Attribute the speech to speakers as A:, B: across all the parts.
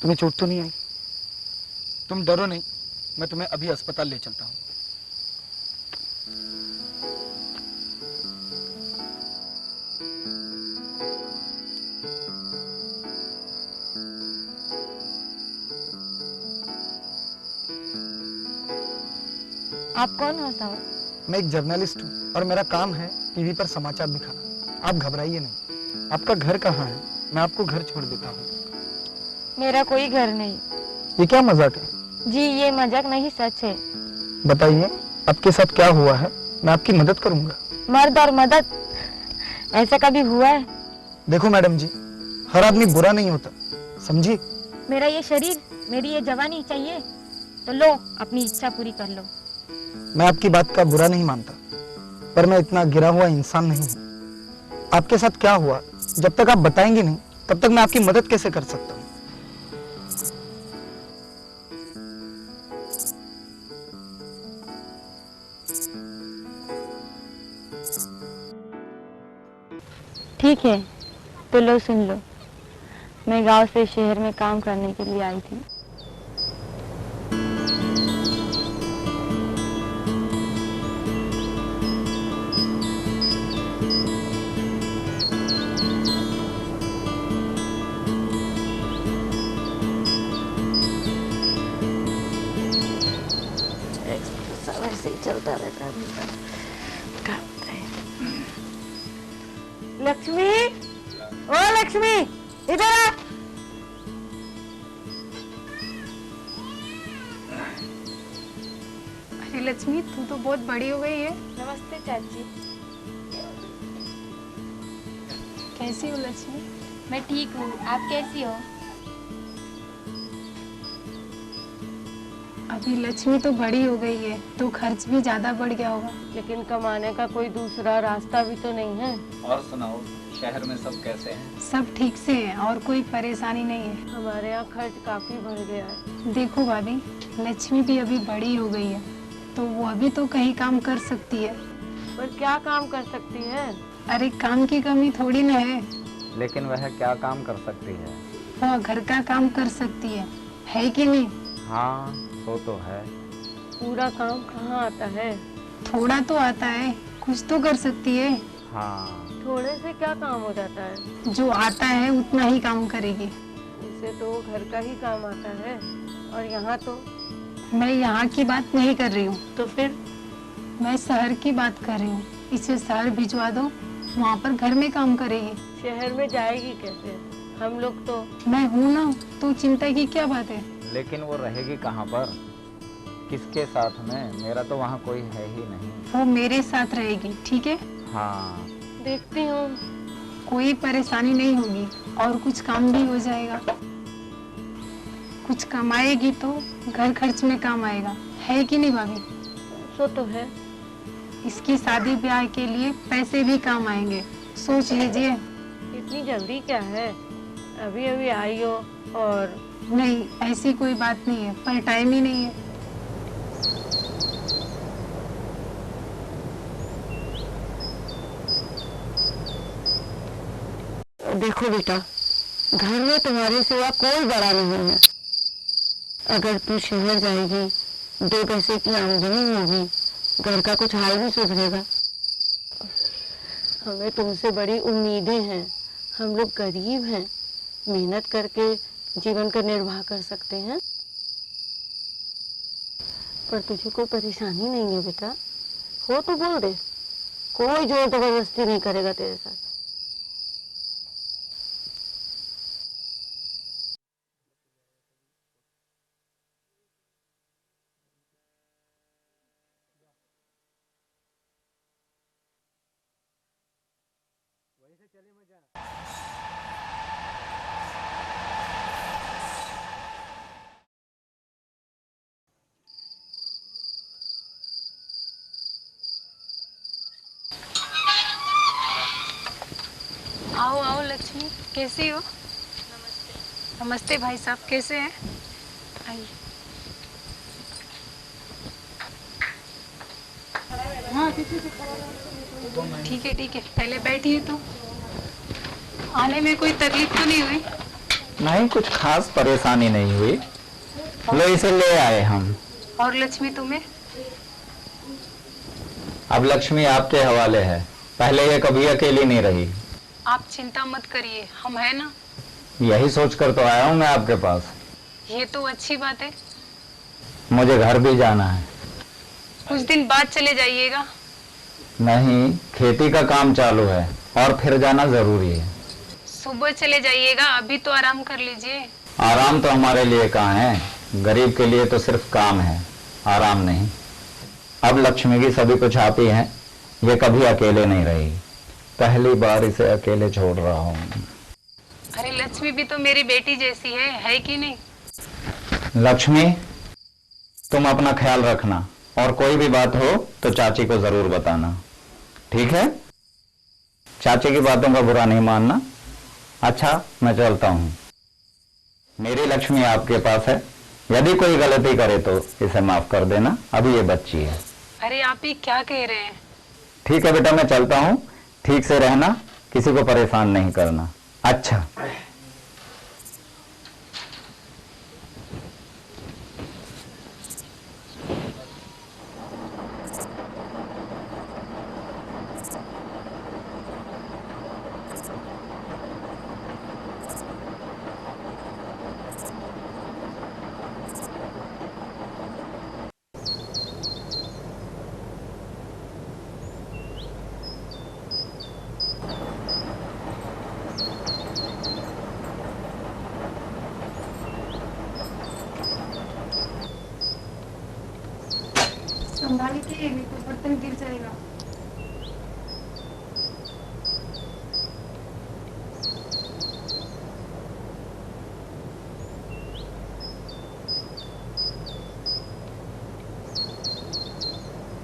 A: तुम्हें चोट तो नहीं आई? तुम डरो नहीं, मैं तुम्हें अभी अस्पताल ले चलता हूँ।
B: आप कौन हो साहब?
A: मैं एक जर्नलिस्ट हूँ और मेरा काम है टीवी पर समाचार दिखाना। आप घबराइए नहीं। आपका घर कहाँ है? मैं आपको घर छोड़ देता हूँ।
B: मेरा कोई घर नहीं।
A: ये क्या मजाक है?
B: जी ये मजाक नहीं, सच है।
A: बताइए आपके साथ क्या हुआ है, मैं आपकी मदद करूंगा।
B: मर्द और मदद, ऐसा कभी हुआ है?
A: देखो मैडम जी, हर आदमी बुरा नहीं होता, समझी?
B: मेरा ये शरीर, मेरी ये जवानी चाहिए तो लो, अपनी इच्छा पूरी कर लो।
A: मैं आपकी बात का बुरा नहीं मानता, पर मैं इतना गिरा हुआ इंसान नहीं हूँ। आपके साथ क्या हुआ, जब तक आप बताएंगे नहीं तब तक मैं आपकी मदद कैसे कर सकता हूँ?
B: ठीक है तो लो, सुन लो। मैं गांव से शहर में काम करने के लिए आई थी। सब ऐसे ही चलता रहता है। लक्ष्मी, ओ लक्ष्मी, इधर आ।
C: अरे लक्ष्मी, तू तो बहुत बड़ी हो गई है।
B: नमस्ते चाची।
C: कैसी हो लक्ष्मी?
B: मैं ठीक हूँ, आप कैसी हो?
C: अभी लक्ष्मी तो बड़ी हो गई है तो खर्च भी ज्यादा बढ़ गया होगा।
B: लेकिन कमाने का कोई दूसरा रास्ता भी तो नहीं है।
D: और सुनाओ, शहर में सब कैसे हैं?
C: सब ठीक से है और कोई परेशानी नहीं है।
B: हमारे यहाँ खर्च काफी बढ़ गया है।
C: देखो भाभी, लक्ष्मी भी अभी बड़ी हो गई है तो वो अभी तो कहीं काम कर सकती है।
B: पर क्या काम कर सकती है?
C: अरे काम की कमी थोड़ी ना है।
D: लेकिन वह क्या काम कर सकती है?
C: वो घर का काम कर सकती है कि नहीं?
D: हाँ, वो तो है।
B: पूरा काम कहाँ आता है?
C: थोड़ा तो आता है, कुछ तो कर सकती है।
D: हाँ,
B: थोड़े से क्या काम हो जाता है?
C: जो आता है उतना ही काम करेगी।
B: उसे तो घर का ही काम आता है, और यहाँ तो।
C: मैं यहाँ की बात नहीं कर रही हूँ,
B: तो फिर?
C: मैं शहर की बात कर रही हूँ। इसे शहर भिजवा दो, वहाँ पर घर में काम करेगी।
B: शहर में जाएगी कैसे? हम लोग तो।
C: मैं हूँ ना, तो चिंता की क्या बात है?
D: लेकिन वो रहेगी कहाँ पर, किसके साथ में? मेरा तो वहाँ कोई है ही नहीं।
C: वो मेरे साथ रहेगी, ठीक है?
D: हाँ,
B: देखती हूँ।
C: कोई परेशानी नहीं होगी और कुछ काम भी हो जाएगा। कुछ कमाएगी तो घर खर्च में काम आएगा, है कि नहीं भाभी?
B: सो तो है।
C: इसकी शादी ब्याह के लिए पैसे भी काम आएंगे, सोच लीजिए।
B: इतनी जल्दी क्या है? अभी अभी आई हो और।
C: नहीं, ऐसी कोई बात नहीं है, पर टाइम ही नहीं है।
B: देखो बेटा, घर में तुम्हारे सिवा कोई बड़ा नहीं है। अगर तू शहर जाएगी, 2 पैसे की आमदनी होगी, घर का कुछ हाल भी सुधरेगा। हमें तुमसे बड़ी उम्मीदें हैं। हम लोग गरीब हैं, मेहनत करके जीवन का निर्वाह कर सकते हैं। पर तुझे कोई परेशानी नहीं है बेटा? हो तो बोल दे, कोई जोर जबरदस्ती नहीं करेगा तेरे साथ।
C: आओ आओ लक्ष्मी, कैसी हो? नमस्ते। नमस्ते भाई साहब, कैसे हैं? आइए। ठीक है, पहले बैठिए। तो आने में कोई तकलीफ तो नहीं हुई?
D: नहीं, कुछ खास परेशानी नहीं हुई। लो इसे ले आए हम।
C: और लक्ष्मी तुम्हें?
D: अब लक्ष्मी आपके हवाले है। पहले ये कभी अकेली नहीं रही।
C: आप चिंता मत करिए, हम है ना।
D: यही सोचकर तो आया हूँ मैं आपके पास।
C: ये तो अच्छी बात है।
D: मुझे घर भी जाना है।
C: कुछ दिन बाद चले जाइएगा।
D: नहीं, खेती का काम चालू है और फिर जाना जरूरी है।
C: सुबह चले जाइएगा, अभी तो आराम कर लीजिए।
D: आराम तो हमारे लिए कहाँ है, गरीब के लिए तो सिर्फ काम है, आराम नहीं। अब लक्ष्मी की सभी कुछ आप ही हैं, ये कभी अकेले नहीं रही। पहली बार इसे अकेले छोड़ रहा हूँ।
C: अरे लक्ष्मी भी तो मेरी बेटी जैसी है कि नहीं?
D: लक्ष्मी, तुम अपना ख्याल रखना और कोई भी बात हो तो चाची को जरूर बताना, ठीक है? चाची की बातों का बुरा नहीं मानना। अच्छा, मैं चलता हूँ। मेरी लक्ष्मी आपके पास है, यदि कोई गलती करे तो इसे माफ कर देना, अभी ये बच्ची है।
C: अरे आप ही क्या कह रहे हैं?
D: ठीक है बेटा, मैं चलता हूँ। ठीक से रहना, किसी को परेशान नहीं करना। अच्छा।
C: संभाली के, नहीं तो बर्तन गिर जाएगा।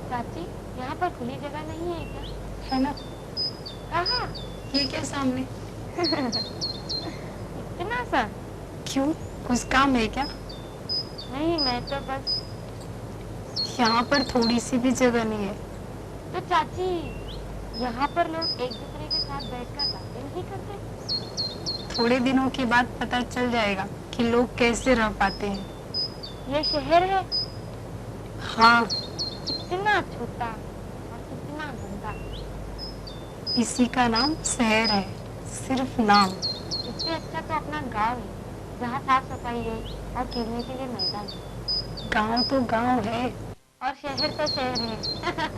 B: चाची, यहाँ पर खुली जगह नहीं है क्या?
C: है ना?
B: कहाँ?
C: ये क्या सामने?
B: इतना सा?
C: क्यों, कुछ काम है क्या?
B: नहीं, मैं तो बस।
C: यहाँ पर थोड़ी सी भी जगह नहीं है।
B: तो चाची, यहाँ पर लोग एक दूसरे के साथ बैठकर बातें नहीं करते?
C: थोड़े दिनों के बाद पता चल जाएगा कि लोग कैसे रह पाते हैं।
B: ये शहर है?
C: हाँ,
B: कितना छोटा और कितना गंदा।
C: इसी का नाम शहर है, सिर्फ नाम।
B: इससे अच्छा तो अपना गांव है, जहाँ साफ सफाई है और खेलने के लिए मैदान है।
C: गांव तो गांव है।
B: और शहर तो शहर है।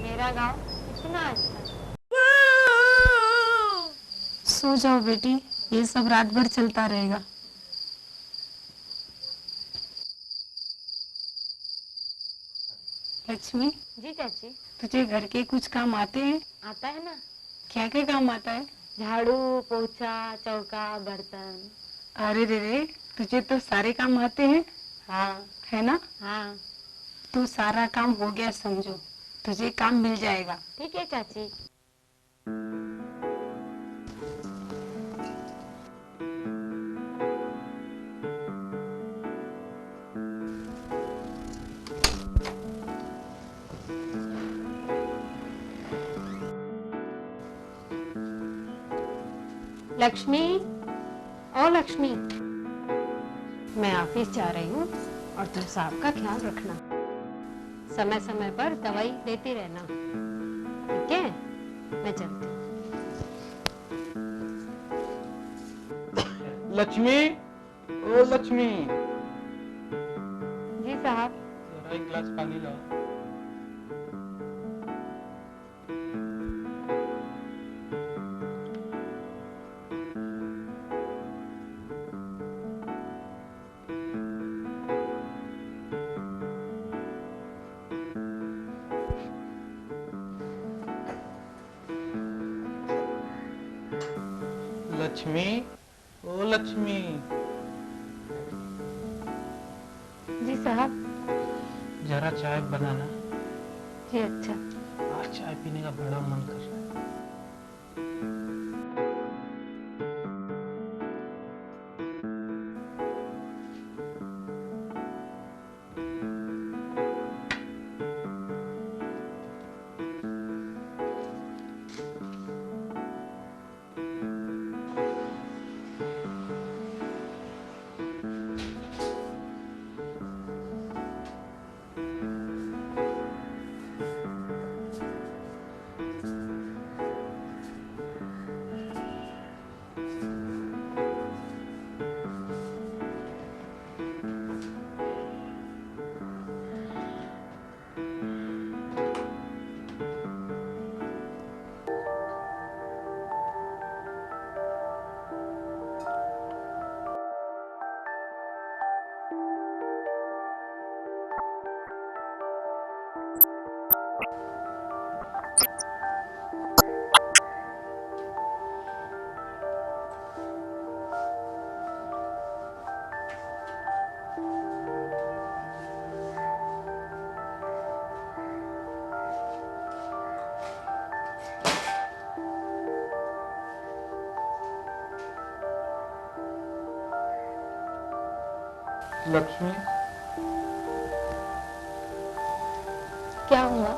B: मेरा गांव इतना अच्छा।
C: सो जाओ बेटी, ये सब रात भर चलता रहेगा। लक्ष्मी,
B: जी चाची।
C: तुझे घर के कुछ काम आते हैं?
B: आता है ना।
C: क्या क्या काम आता है?
B: झाड़ू, पोछा, चौका, बर्तन।
C: अरे रे रे, तुझे तो सारे काम आते हैं।
B: हाँ।
C: है ना?
B: हाँ।
C: तू सारा काम हो गया समझो, तुझे काम मिल जाएगा।
B: ठीक है चाची।
E: लक्ष्मी, ओ लक्ष्मी, मैं ऑफिस जा रही हूँ और तुम साहब का ख्याल रखना। समय समय पर दवाई देती रहना, ठीक है? मैं चलती हूँ।
F: लक्ष्मी, ओ लक्ष्मी,
B: जी साहब।
F: जरा एक गिलास पानी लाओ। लक्ष्मी, ओ लक्ष्मी,
B: जी साहब।
F: जरा चाय बनाना।
B: जी अच्छा।
F: आज चाय पीने का बड़ा मन कर रहा है। लक्ष्मी,
B: क्या हुआ?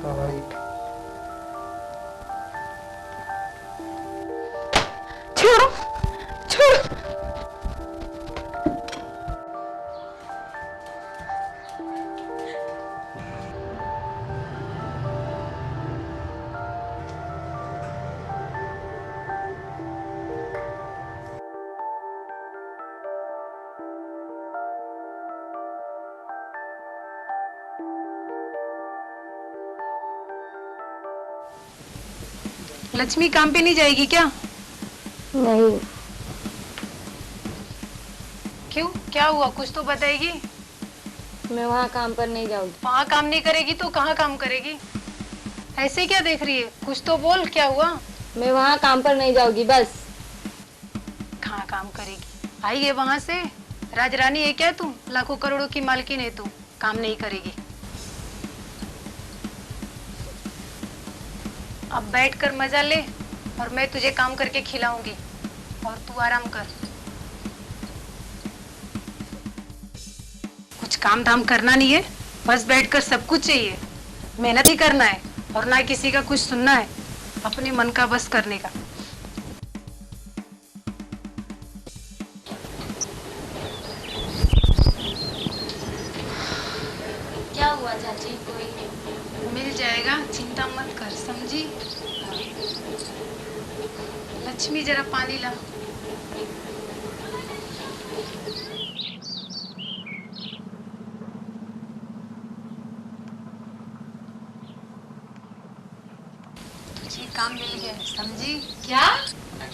F: दवाई।
B: छोड़ो, छोड़ो।
C: लक्ष्मी काम पे नहीं जाएगी क्या?
B: नहीं,
C: क्यों, क्या हुआ? कुछ तो बताएगी।
B: मैं वहाँ काम पर नहीं जाऊंगी।
C: वहाँ काम नहीं करेगी तो कहाँ काम करेगी? ऐसे क्या देख रही है? कुछ तो बोल, क्या हुआ?
B: मैं वहाँ काम पर नहीं जाऊंगी बस।
C: कहाँ काम करेगी? आई है वहाँ से? राजरानी है क्या तू? लाखों करोड़ों की मालकिन है तू, काम नहीं करेगी? अब बैठकर मजा ले और मैं तुझे काम करके खिलाऊंगी और तू आराम कर। कुछ काम धाम करना नहीं है, बस बैठकर सब कुछ चाहिए। मेहनत ही करना है और ना किसी का कुछ सुनना है, अपने मन का बस करने का।
B: क्या हुआ चाची? कोई
C: मिल जाएगा, चिंता मत कर, समझी? लक्ष्मी जरा पानी ला। तुझे काम मिल गया है, समझी?
B: क्या?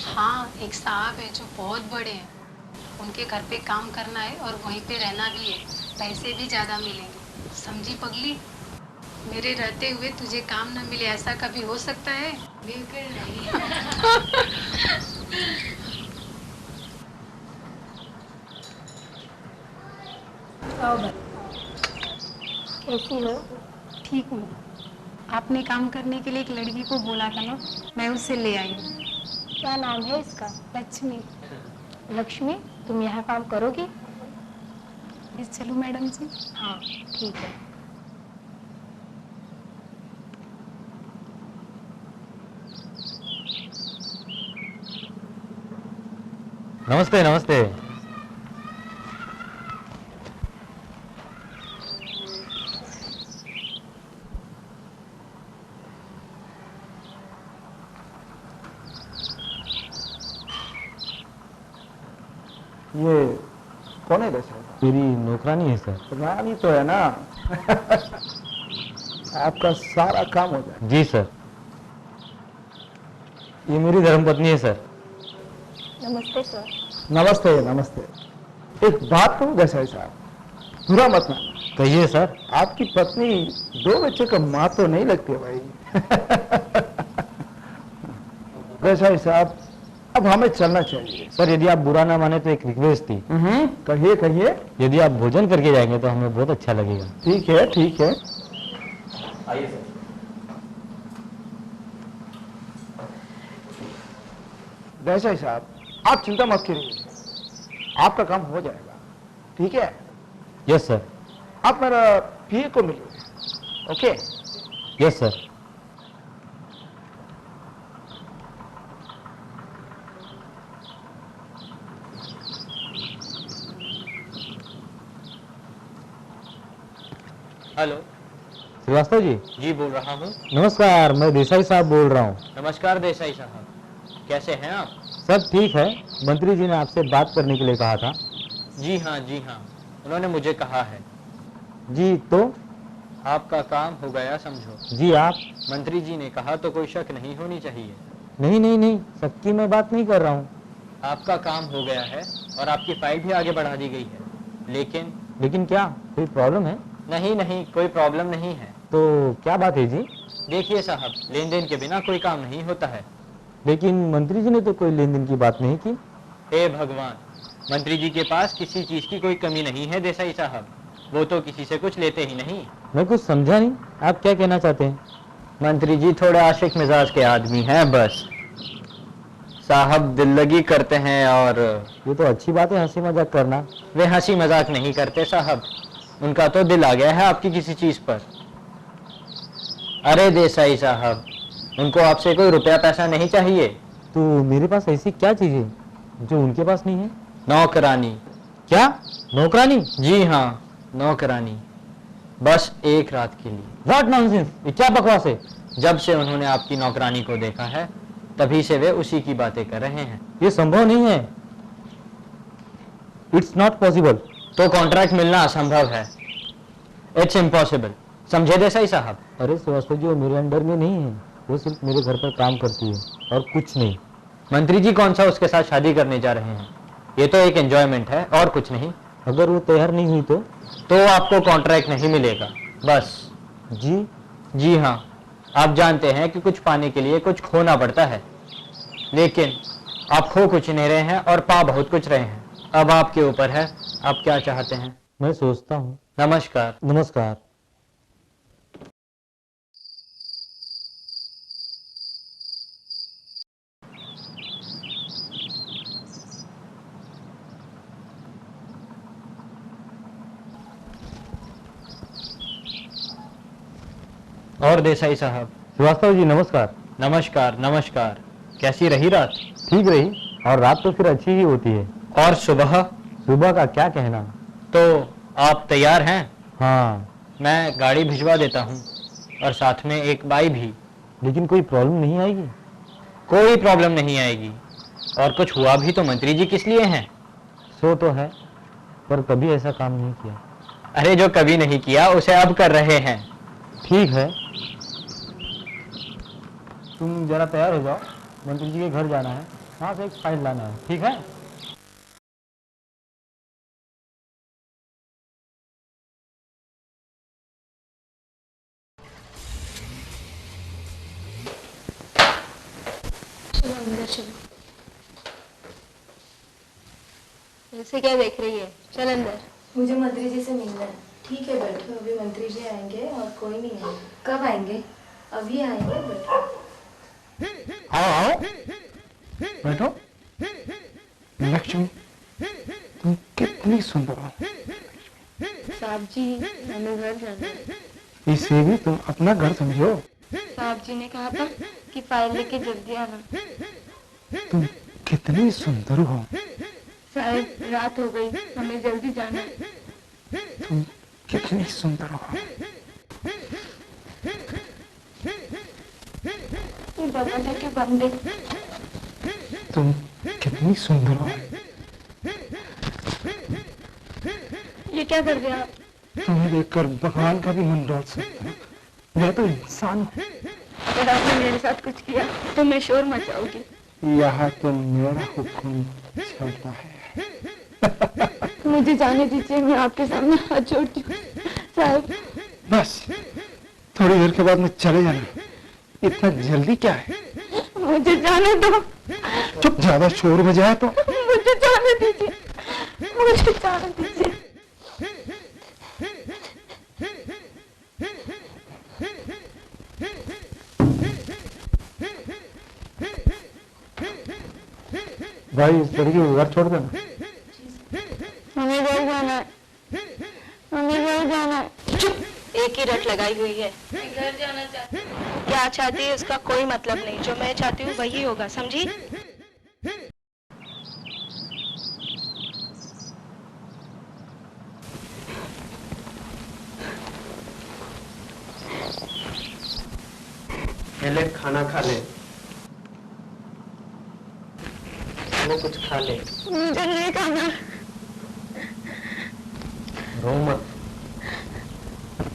C: हाँ, एक साहब है जो बहुत बड़े हैं, उनके घर पे काम करना है और वहीं पे रहना भी है, पैसे भी ज्यादा मिलेंगे, समझी पगली? मेरे रहते हुए तुझे काम न मिले, ऐसा कभी हो सकता है? बिल्कुल नहीं। आओ भाई।
B: कैसी हो?
C: ठीक हूँ। आपने काम करने के लिए एक लड़की को बोला था ना, मैं उसे ले आई हूँ।
B: क्या नाम है इसका?
C: लक्ष्मी।
B: लक्ष्मी, तुम यहाँ काम करोगी?
C: चलो मैडम जी।
B: हाँ, ठीक है।
G: नमस्ते नमस्ते।
A: ये कौन है वैसे?
G: मेरी नौकरानी है सर।
A: रानी तो है ना। आपका सारा काम हो जाए।
G: जी सर। ये मेरी धर्मपत्नी है सर।
B: नमस्ते सर।
A: नमस्ते नमस्ते। एक बात कहूँ देसाई साहब, बुरा मत मानो।
G: कहिए सर।
A: आपकी पत्नी 2 बच्चे का माँ तो नहीं लगती है भाई। देसाई साहब, अब हमें चलना चाहिए।
G: सर यदि आप बुरा ना माने तो एक रिक्वेस्ट थी।
A: कहिए कहिए।
G: यदि आप भोजन करके जाएंगे तो हमें बहुत अच्छा लगेगा।
A: ठीक है ठीक है।
G: आइए सर।
A: देसाई साहब, आप चिंता मत करिए, आपका काम हो जाएगा, ठीक है?
G: Yes sir.
A: आप मेरा पीए को मिलिए, okay?
G: Yes sir.
H: Hello.
G: Shrivastava ji.
H: जी बोल रहा हूँ।
G: नमस्कार, मैं देसाई साहब बोल रहा हूँ।
H: नमस्कार देसाई साहब, कैसे हैं आप?
G: सब ठीक है। मंत्री जी ने आपसे बात करने के लिए कहा था।
H: जी हाँ, उन्होंने मुझे कहा है।
G: जी तो?
H: आपका काम हो गया समझो।
G: जी आप?
H: मंत्री जी ने कहा तो कोई शक नहीं होनी चाहिए।
G: नहीं नहीं नहीं, शक की मैं बात नहीं कर रहा हूँ।
H: आपका काम हो गया है और आपकी फाइल भी आगे बढ़ा दी गई है। लेकिन
G: क्या कोई प्रॉब्लम है?
H: नहीं, कोई प्रॉब्लम नहीं है।
G: तो क्या बात है जी?
H: देखिए साहब, लेन देन के बिना कोई काम नहीं होता है।
G: लेकिन मंत्री जी ने तो कोई लेन देन की बात नहीं की।
H: हे भगवान, मंत्री जी के पास किसी चीज की कोई कमी नहीं है देसाई साहब। वो तो किसी से कुछ लेते ही नहीं।
G: मैं कुछ समझा नहीं, आप क्या कहना चाहते हैं?
H: मंत्री जी थोड़े आशिक मिजाज के आदमी हैं बस। साहब दिल लगी करते हैं और
G: ये तो अच्छी बात है हंसी मजाक करना।
H: वे हंसी मजाक नहीं करते साहब, उनका तो दिल आ गया है आपकी किसी चीज पर। अरे देसाई साहब, उनको आपसे कोई रुपया पैसा नहीं चाहिए।
G: तो मेरे पास ऐसी क्या चीज है जो उनके पास नहीं है?
H: नौकरानी।
G: क्या? नौकरानी?
H: जी हाँ, नौकरानी, बस एक रात के लिए।
G: व्हाट नॉनसेंस, ये क्या बकवास है?
H: जब से उन्होंने आपकी नौकरानी को देखा है तभी से वे उसी की बातें कर रहे हैं।
G: ये संभव नहीं है, इट्स नॉट पॉसिबल।
H: तो कॉन्ट्रैक्ट मिलना असंभव है, इट्स इम्पॉसिबल, समझे देसाई साहब?
G: अरे श्रीवास्तव जी, वो मेरे अंडर में नहीं है, वो सिर्फ मेरे घर पर काम करती है और कुछ नहीं।
H: मंत्री जी कौन सा उसके साथ शादी करने जा रहे हैं? ये तो एक एंजॉयमेंट है और कुछ नहीं।
G: अगर वो तैयार नहीं हुई
H: तो आपको कॉन्ट्रैक्ट नहीं मिलेगा बस।
G: जी?
H: जी हाँ, आप जानते हैं कि कुछ पाने के लिए कुछ खोना पड़ता है, लेकिन आप खो कुछ नहीं रहे हैं और पा बहुत कुछ रहे हैं। अब आपके ऊपर है, आप क्या चाहते हैं?
G: मैं सोचता हूँ।
H: नमस्कार।
G: नमस्कार।
H: और देसाई साहब?
G: श्रीवास्तव जी नमस्कार।
H: नमस्कार नमस्कार। कैसी रही रात?
G: ठीक रही, और रात तो फिर अच्छी ही होती है।
H: और सुबह?
G: सुबह का क्या कहना।
H: तो आप तैयार हैं?
G: हाँ।
H: मैं गाड़ी भिजवा देता हूँ और साथ में एक बाई भी।
G: लेकिन कोई प्रॉब्लम नहीं आएगी?
H: कोई प्रॉब्लम नहीं आएगी, और कुछ हुआ भी तो मंत्री जी किस लिए हैं?
G: सो तो है, पर कभी ऐसा काम नहीं किया।
H: अरे जो कभी नहीं किया उसे अब कर रहे हैं।
G: ठीक है, तुम जरा तैयार हो जाओ, मंत्री जी के घर जाना है, वहाँ से एक फाइल लाना है, ठीक है?
I: चलो अंदर चलो। ऐसे क्या देख रही है? चल अंदर।
J: मुझे मंत्री जी से मिलना है। ठीक है बैठो, अभी मंत्री जी आएंगे और कोई नहीं आएगा। कब आएंगे? अभी आएंगे, बैठो।
A: आओ आओ, बैठो। लक्ष्मी, तुम कितनी सुंदर हो।
I: साहब जी, हमें घर जाना है।
A: इसे भी तुम अपना घर समझो।
I: साहब जी ने कहा था कि फाइल लेके जल्दी आना।
A: तुम कितनी सुंदर हो।
I: शायद रात हो गई, हमें जल्दी जाना है।
A: तुम कितनी सुंदर हो।
I: ये दरवाजे के बंदे।
A: तुम कितनी सुंदर हो।
I: ये क्या कर रहे आप?
A: तुम्हें देखकर भगवान का भी मन डोल सकता है। मैं तो इंसान हूँ।
I: अगर आपने मेरे साथ कुछ किया तो मैं शोर मचाऊंगी।
A: यहाँ तो मेरा हुक्म चलता है।
I: मुझे जाने दीजिए, मैं आपके सामने हाथ जोड़ती हूँ साहब।
A: बस थोड़ी देर के बाद मैं चले जाना। इतना जल्दी क्या है?
I: मुझे जाने दो।
A: चुप, ज्यादा शोर बजाया तो।
I: मुझे जाने दीजिए, मुझे जाने दीजिए।
A: भाई इस लड़की को घर छोड़ देना।
I: हमें घर जाना है, हमें घर जाना है। चुप, एक ही रट लगाई हुई है। मैं घर जाना चाहती हूँ। क्या चाहती है उसका कोई मतलब नहीं, जो मैं चाहती हूँ वही होगा, समझी?
H: पहले खाना खा ले, वो कुछ खा ले।
I: मुझे नहीं खाना।
H: रो मत,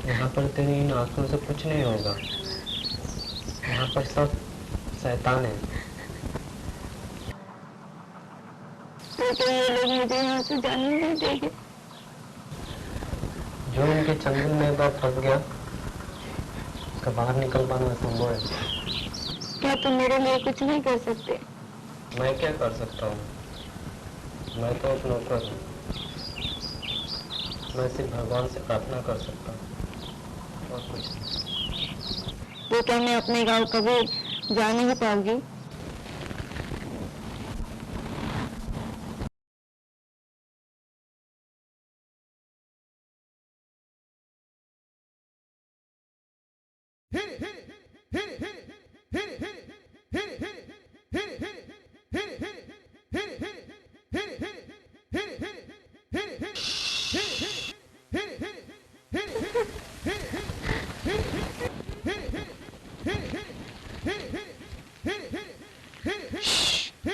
H: यहाँ पर तेरी इन आंखों से कुछ नहीं होगा। यहाँ पर सब शैतान है।
I: तो ये लोग मुझे यहाँ से जाने नहीं देंगे।
H: जो इनके चंगुल में बात फंस गया का बाहर निकल पाना संभव है?
B: क्या तुम मेरे लिए कुछ नहीं कर सकते?
H: मैं क्या कर सकता हूँ? मैं तो एक नौकर हूँ। मैं सिर्फ भगवान से प्रार्थना कर सकता हूँ और कुछ नहीं।
B: तो क्या मैं अपने गांव कभी जा नहीं पाऊंगी?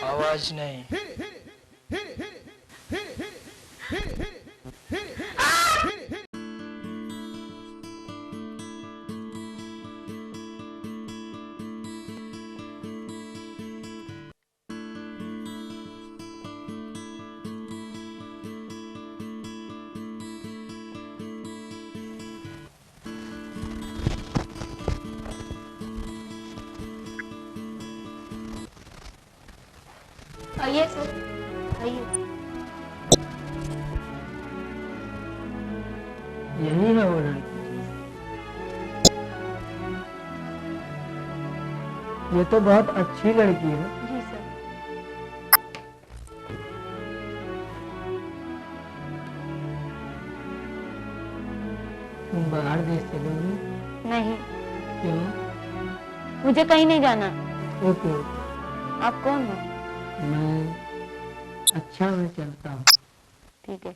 A: आवाज नहीं।
J: आइए सर, आइए।
G: यही है वो लड़की। ये तो बहुत अच्छी लड़की है।
J: जी सर।
G: तुम बाहर देश चलोगी?
B: नहीं,
G: क्यों?
B: मुझे कहीं नहीं जाना।
G: ओके।
B: आप कौन हो?
G: मैं अच्छा मैं चलता हूँ।
B: ठीक है।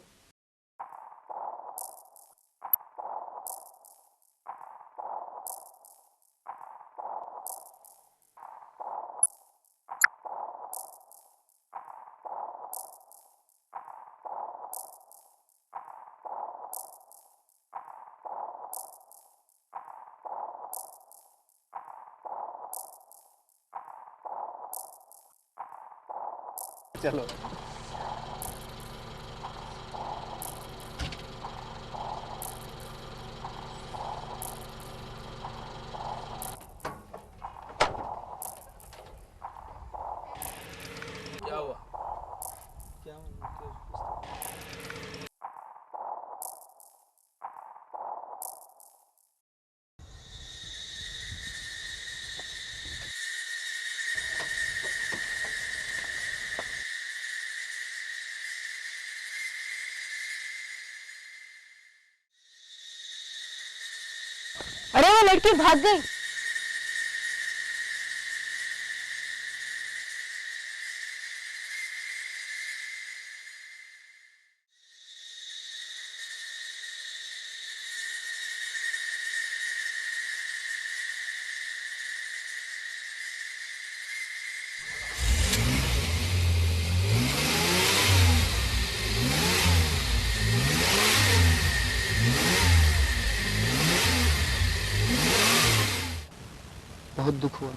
F: चलो। क्या हुआ? क्या
B: अरे वो लड़की भाग गई।
A: बहुत दुख हुआ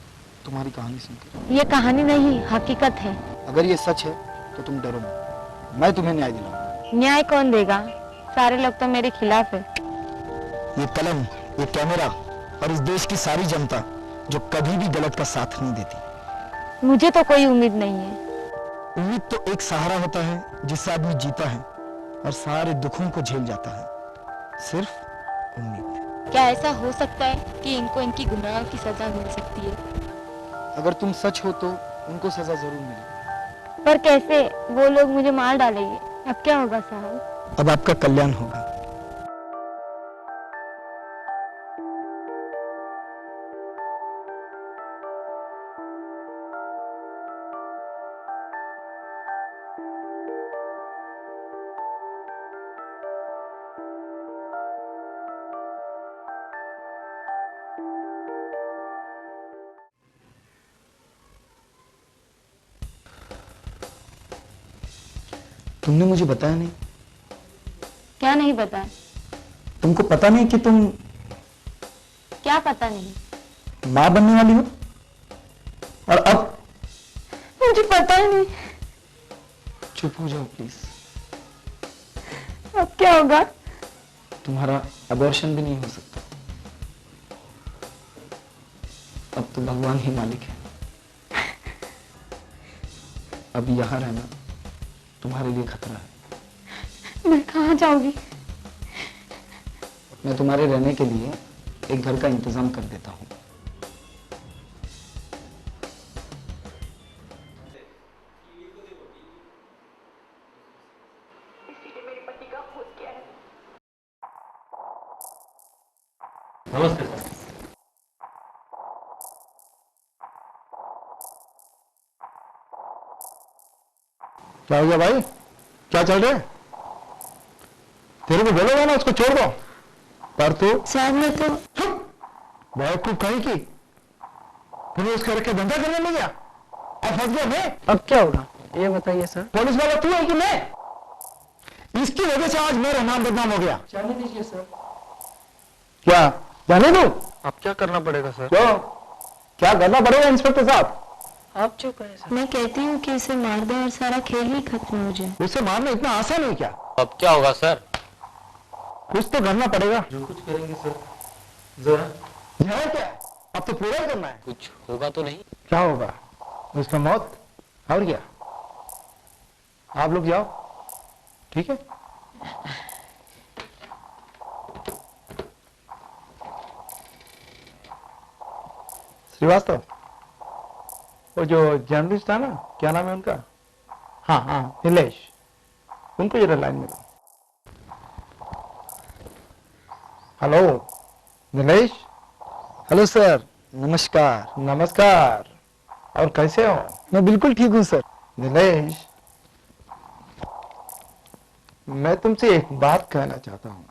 A: तुम्हारी कहानी सुनकर।
B: ये कहानी नहीं, हकीकत है।
A: अगर ये सच है तो तुम डरो मत, मैं तुम्हें न्याय दिलाऊंगा।
B: न्याय कौन देगा? सारे लोग तो मेरे खिलाफ है।
A: ये कलम, ये कैमरा और इस देश की सारी जनता जो कभी भी गलत का साथ नहीं देती।
B: मुझे तो कोई उम्मीद नहीं है।
A: उम्मीद तो एक सहारा होता है जिससे आदमी जीता है और सारे दुखों को झेल जाता है। सिर्फ उम्मीद।
B: क्या ऐसा हो सकता है कि इनको इनकी गुनाहों की सजा मिल सकती है?
A: अगर तुम सच हो तो उनको सजा जरूर मिलेगी।
B: पर कैसे? वो लोग मुझे मार डालेंगे। अब क्या होगा साहब?
A: अब आपका कल्याण होगा। तुमने मुझे बताया नहीं।
B: क्या नहीं बताया?
A: तुमको पता नहीं कि तुम
B: क्या पता नहीं?
A: माँ बनने वाली हो? और अब?
B: मुझे पता ही नहीं।
A: चुप हो जाओ प्लीज।
B: अब क्या होगा?
A: तुम्हारा अबॉर्शन भी नहीं हो सकता। अब तो भगवान ही मालिक है। अब यहाँ रहना तुम्हारे लिए खतरा है।
I: मैं कहाँ जाऊंगी?
A: मैं तुम्हारे रहने के लिए एक घर का इंतजाम कर देता हूँ।
H: नमस्ते सर।
A: क्या हो गया भाई? क्या चल रहा है? तेरे को बोलोगा ना उसको छोड़ दो, पर तू
B: सर मैं तो
A: बेवकूफ कहीं की पुलिस करके धंधा करने में गया और फंस गया मैं।
G: अब क्या होगा ये बताइए सर।
A: पुलिस वाला तू है कि मैं? इसकी वजह से आज मेरा नाम बदनाम हो गया।
G: जाने दीजिए सर।
A: क्या जाने दो?
G: अब क्या करना पड़ेगा सर?
A: क्यों? क्या करना पड़ेगा इंस्पेक्टर साहब?
G: आप चुप करें सर।
B: मैं कहती हूँ कि इसे मार दो और सारा खेल ही खत्म हो जाए।
A: उसे मारना इतना आसान है क्या?
H: अब क्या होगा सर?
A: कुछ तो करना पड़ेगा।
G: जो कुछ करेंगे सर जरा।
A: यहाँ क्या? अब तो पूरा ही करना है।
H: कुछ होगा तो नहीं?
A: क्या होगा? उसका मौत और क्या? आप लोग जाओ, ठीक है? श्रीवास्तव, वो जो जर्नलिस्ट था ना, क्या नाम है उनका? हाँ हाँ, नीलेश, उनको जरा लाइन में लो। हेलो नीलेश। हेलो सर, नमस्कार। नमस्कार। और कैसे हो? मैं बिल्कुल ठीक हूँ सर। नीलेश, मैं तुमसे एक बात कहना चाहता हूँ।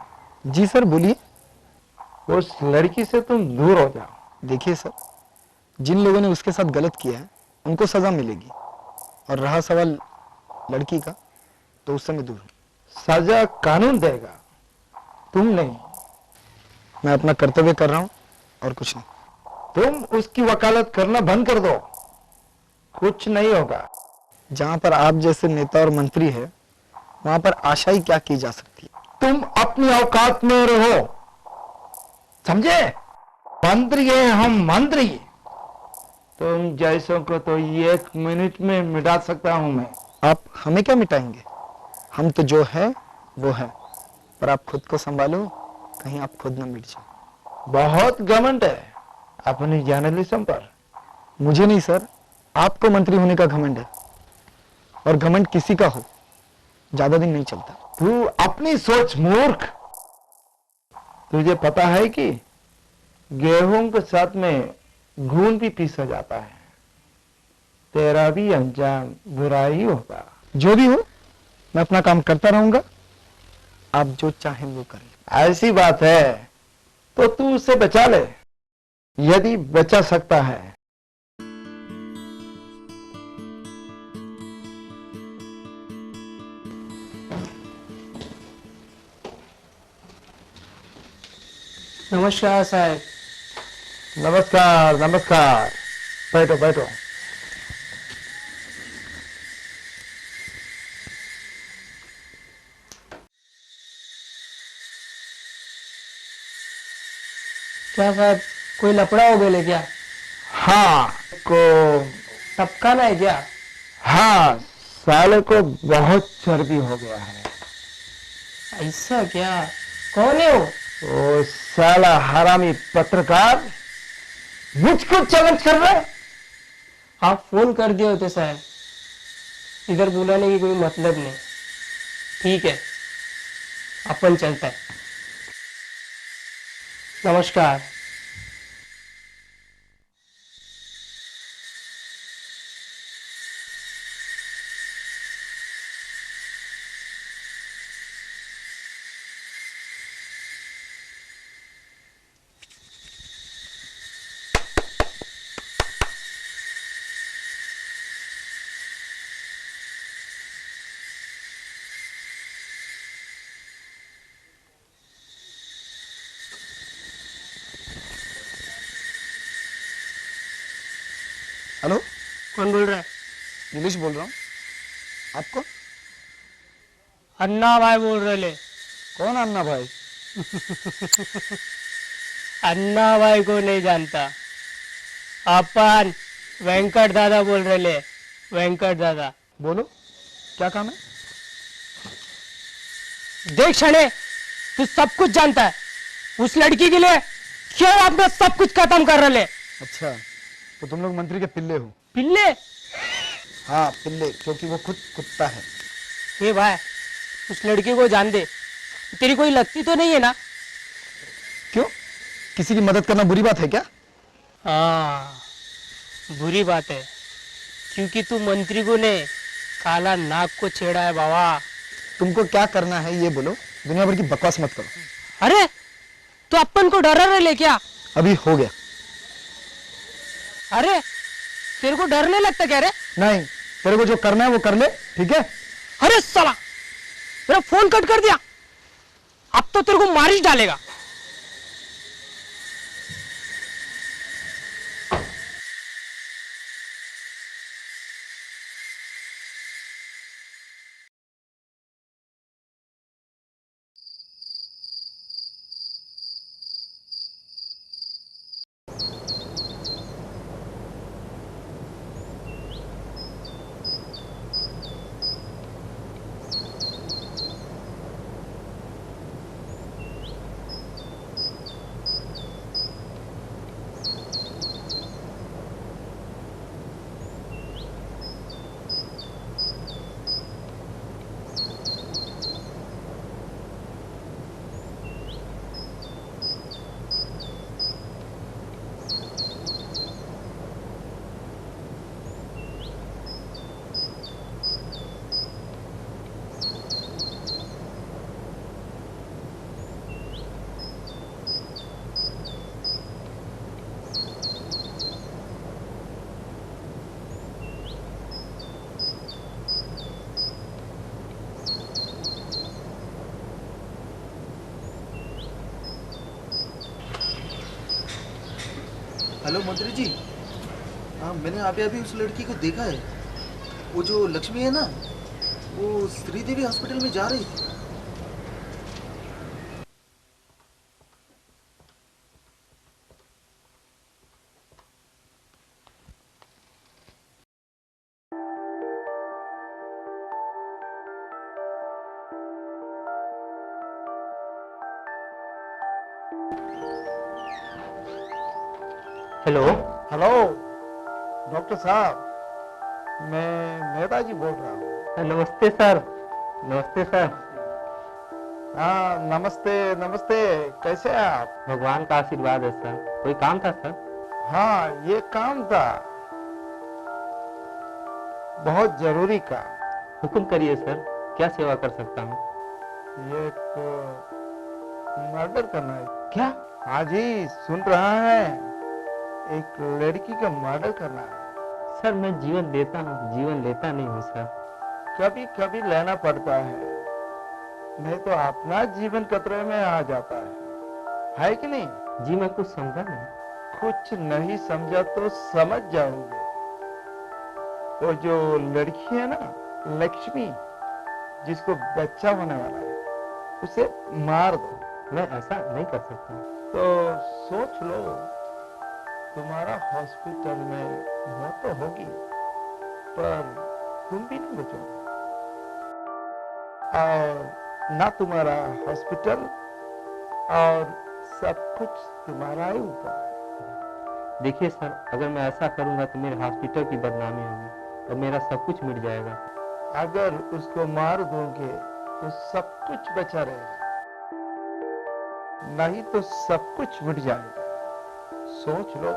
A: जी सर, बोलिए। उस लड़की से तुम दूर हो जाओ। देखिए सर, जिन लोगों ने उसके साथ गलत किया है उनको सजा मिलेगी, और रहा सवाल लड़की का, तो उससे मैं दूर हूं। सजा कानून देगा, तुम नहीं। मैं अपना कर्तव्य कर रहा हूं और कुछ नहीं। तुम उसकी वकालत करना बंद कर दो, कुछ नहीं होगा। जहां पर आप जैसे नेता और मंत्री है, वहां पर आशा ही क्या की जा सकती है। तुम अपनी औकात में रहो, समझे? मंत्री है हम, मंत्री। तुम जैसों को तो 1 मिनट में मिटा सकता हूं मैं। आप हमें क्या मिटाएंगे? हम तो जो है वो है, पर आप खुद को संभालो, कहीं आप खुद न मिट जाओ। बहुत घमंड है अपनी जर्नलिज्म पर। मुझे नहीं सर, आपको मंत्री होने का घमंड है, और घमंड किसी का हो ज्यादा दिन नहीं चलता। तू अपनी सोच मूर्ख। तुझे पता है कि गेहूं के साथ में घून भी पीसा जाता है। तेरा भी अंजाम बुरा ही होगा। जो भी हो, मैं अपना काम करता रहूंगा, आप जो चाहें वो करें। ऐसी बात है तो तू उससे बचा ले, यदि बचा सकता है।
G: नमस्कार साहब।
A: नमस्कार नमस्कार, बैठो बैठो।
G: क्या साहब कोई लफड़ा हो गया क्या?
A: हाँ को
G: टपका ना है क्या?
A: हाँ, साले को बहुत चर्बी हो गया है।
G: ऐसा क्या? कौन है वो?
A: वो साला हरामी पत्रकार मुझको चैलेंज कर रहा है।
G: आप फोन कर दिए होते साहब, इधर बुलाने की कोई मतलब नहीं। ठीक है, अपन चलता है। नमस्कार।
A: हेलो,
G: कौन बोल रहा है?
A: नीलेश बोल रहा हूँ। आपको?
G: अन्ना भाई बोल रहे।
A: कौन अन्ना भाई?
G: अन्ना भाई को नहीं जानता, अपन वेंकट दादा बोल रहे ले, वेंकट दादा।
A: बोलो, क्या काम है?
G: देख शणे, तू सब कुछ जानता है। उस लड़की के लिए क्यों आपने सब कुछ खत्म कर रहे?
A: अच्छा, तो तुम लोग मंत्री के पिल्ले हो?
G: पिल्ले?
A: हाँ पिल्ले, क्योंकि वो खुद कुत्ता है।
G: हे भाई, उस लड़की को जान दे, तेरी कोई लगती तो नहीं है ना?
A: क्यों, किसी की मदद करना बुरी बात है क्या?
G: हाँ, बुरी बात है, क्योंकि तू मंत्री को ने काला नाग को छेड़ा है बाबा।
A: तुमको क्या करना है ये बोलो, दुनिया भर की बकवास मत करो।
G: अरे तो अपन को डरा रहे ले क्या?
A: अभी हो गया।
G: अरे तेरे को डर नहीं लगता क्या रे?
A: नहीं, तेरे को जो करना है वो कर ले, ठीक है?
G: अरे साला, मेरा फोन कट कर दिया। अब तो तेरे को मार ही डालेगा।
F: हेलो मंत्री जी। हाँ, मैंने अभी अभी उस लड़की को देखा है। वो जो लक्ष्मी है ना, वो श्रीदेवी हॉस्पिटल में जा रही थी।
H: हेलो।
A: हेलो डॉक्टर साहब, मैं मेहता जी बोल रहा हूँ।
H: नमस्ते सर। नमस्ते सर।
A: हाँ नमस्ते नमस्ते, कैसे हैं आप?
H: भगवान का आशीर्वाद है सर। कोई काम था सर?
A: हाँ ये काम था, बहुत जरूरी काम।
H: हुक्म करिए सर, क्या सेवा कर सकता हूँ?
A: ये तो मर्डर करना है।
H: क्या?
A: हाँ जी, सुन रहा है, एक लड़की का मर्डर करना है।
H: सर मैं जीवन देता हूँ, जीवन लेता नहीं हूँ सर।
A: कभी कभी लेना पड़ता है, नहीं तो अपना जीवन खतरे में आ जाता है कि नहीं?
H: जी मैं कुछ समझा नहीं।
A: कुछ नहीं समझा तो समझ जाओगे। वो जो लड़की है ना, लक्ष्मी, जिसको बच्चा होने वाला है, उसे मार दो।
H: मैं ऐसा नहीं कर सकता।
A: तो सोच लो, तुम्हारा हॉस्पिटल में मौत तो होगी, पर तुम भी नहीं बचोगे, और ना तुम्हारा हॉस्पिटल, और सब कुछ तुम्हारा ही ऊपर है।
H: देखिए सर, अगर मैं ऐसा करूंगा तो मेरे हॉस्पिटल की बदनामी होगी और मेरा सब कुछ मिट जाएगा।
A: अगर उसको मार दोगे तो सब कुछ बचा रहेगा, नहीं तो सब कुछ मिट जाएगा। सोच लो।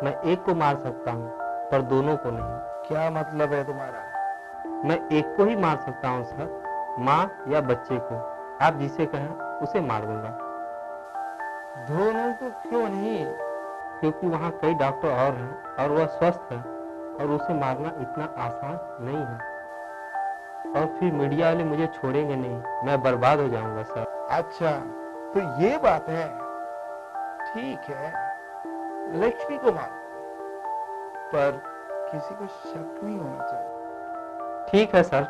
H: मैं एक को मार सकता हूँ पर दोनों को नहीं।
A: क्या मतलब है तुम्हारा?
H: मैं एक को ही मार सकता हूँ सर, माँ या बच्चे को। आप जिसे कहें उसे मार दूंगा।
A: दोनों को क्यों नहीं?
H: क्योंकि वहाँ कई डॉक्टर और हैं और वह स्वस्थ है और उसे मारना इतना आसान नहीं है। और फिर मीडिया वाले मुझे छोड़ेंगे नहीं, मैं बर्बाद हो जाऊंगा सर।
A: अच्छा तो ये बात है, ठीक है, लक्ष्मी को मारो, पर किसी को शक नहीं होना चाहिए।
H: ठीक है सर,